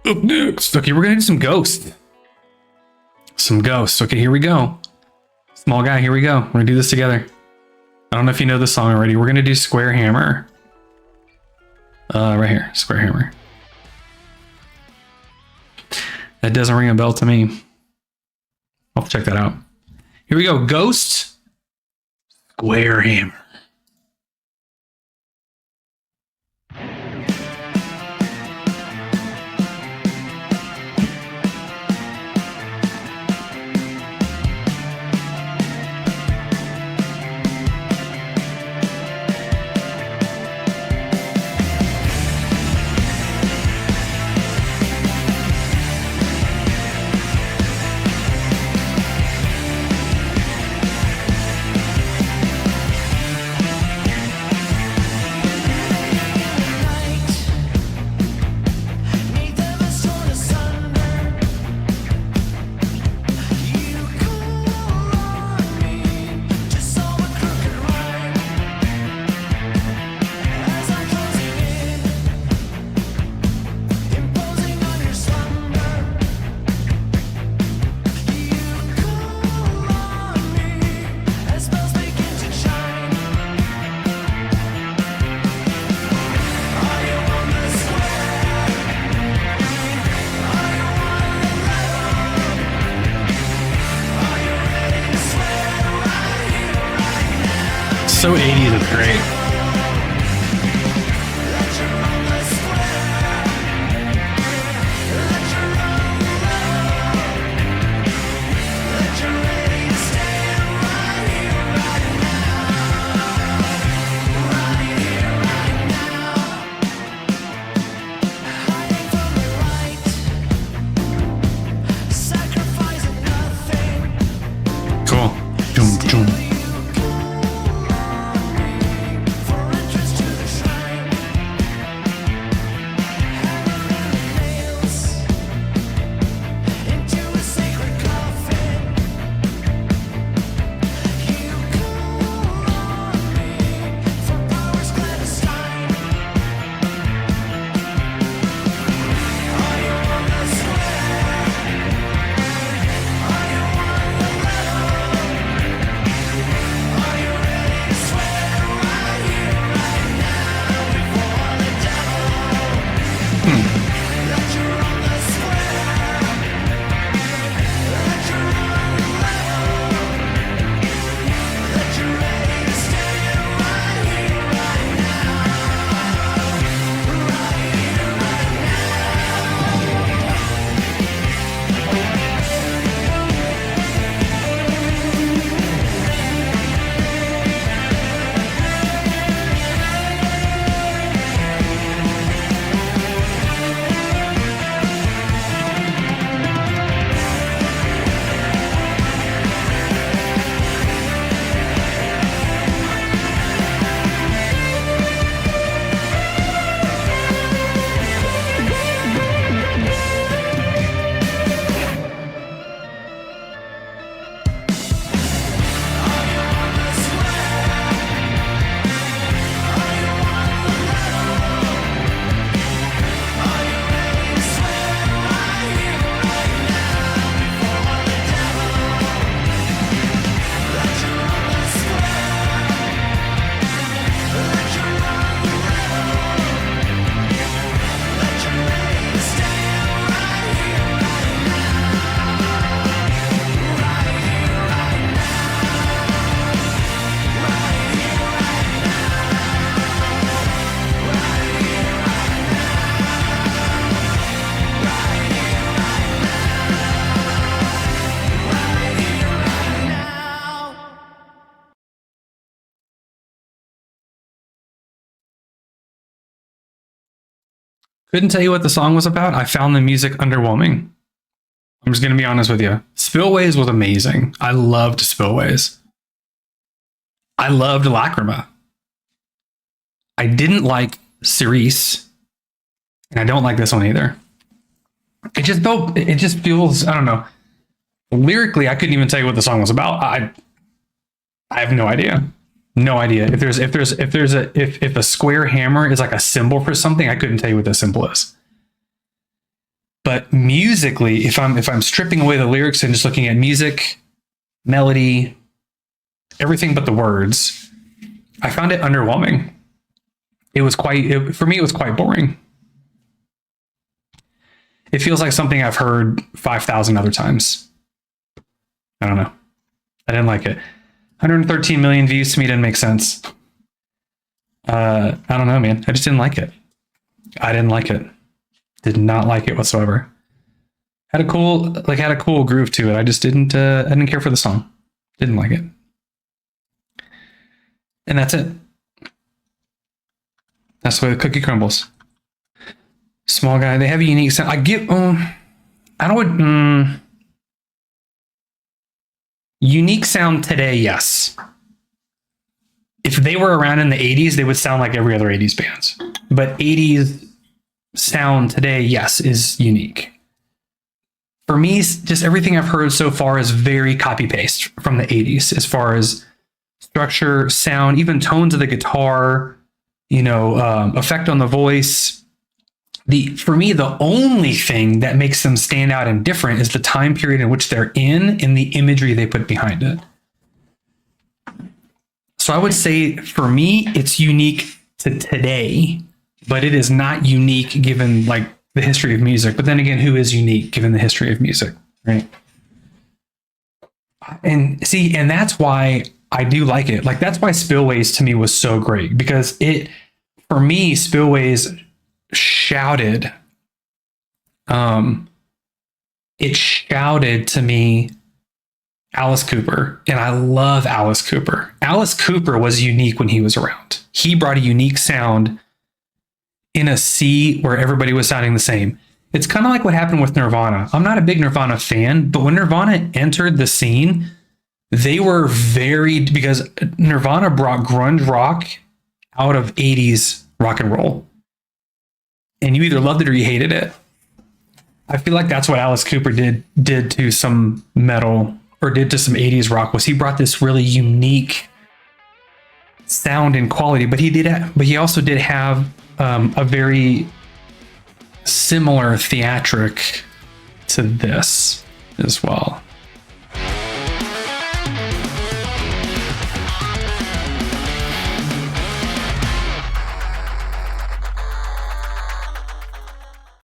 Up next. Okay, we're gonna do some ghosts. Some ghosts. Okay, here we go. Small guy, here we go. We're gonna do this together. I don't know if you know this song already. We're gonna do Square Hammer. Right here, Square Hammer. That doesn't ring a bell to me. I'll check that out. Here we go. Ghost. Square Hammer. So 80s, it's great. Cool. Boom, boom. Couldn't tell you what the song was about. I found the music underwhelming. I'm just going to be honest with you. Spillways was amazing. I loved Spillways. I loved Lacrima. I didn't like Cerise. And I don't like this one either. It just feels, I don't know. Lyrically, I couldn't even tell you what the song was about. I have no idea. No idea. If a square hammer is like a symbol for something, I couldn't tell you what the symbol is. But musically, if I'm stripping away the lyrics and just looking at music, melody, everything but the words, I found it underwhelming. It was for me, it was quite boring. It feels like something I've heard 5,000 other times. I don't know. I didn't like it. 113 million views to me didn't make sense. I don't know, man. I just didn't like it. I didn't like it. Did not like it whatsoever. Had a cool groove to it. I just didn't care for the song. Didn't like it. And that's it. That's the way the cookie crumbles. Small guy. They have a unique sound. Unique sound today, yes. If they were around in the 80s, they would sound like every other 80s bands. But 80s sound today, yes, is unique. For me, just everything I've heard so far is very copy-paste from the 80s, as far as structure, sound, even tones of the guitar, effect on the voice. For me, the only thing that makes them stand out and different is the time period in which they're in and the imagery they put behind it. So I would say for me, it's unique to today, but it is not unique given like the history of music. But then again, who is unique given the history of music, right? And that's why I do like it. Like, that's why Spillways to me was so great, because for me, Spillways shouted to me Alice Cooper, and I love Alice Cooper. Alice Cooper was unique when he was around. He brought a unique sound in a sea where everybody was sounding the same. It's kind of like what happened with Nirvana. I'm not a big Nirvana fan, but when Nirvana entered the scene, they were because Nirvana brought grunge rock out of 80s rock and roll. And you either loved it or you hated it. I feel like that's what Alice Cooper did to some metal, or did to some 80s rock, was he brought this really unique sound and quality, but he also did have a very similar theatric to this as well.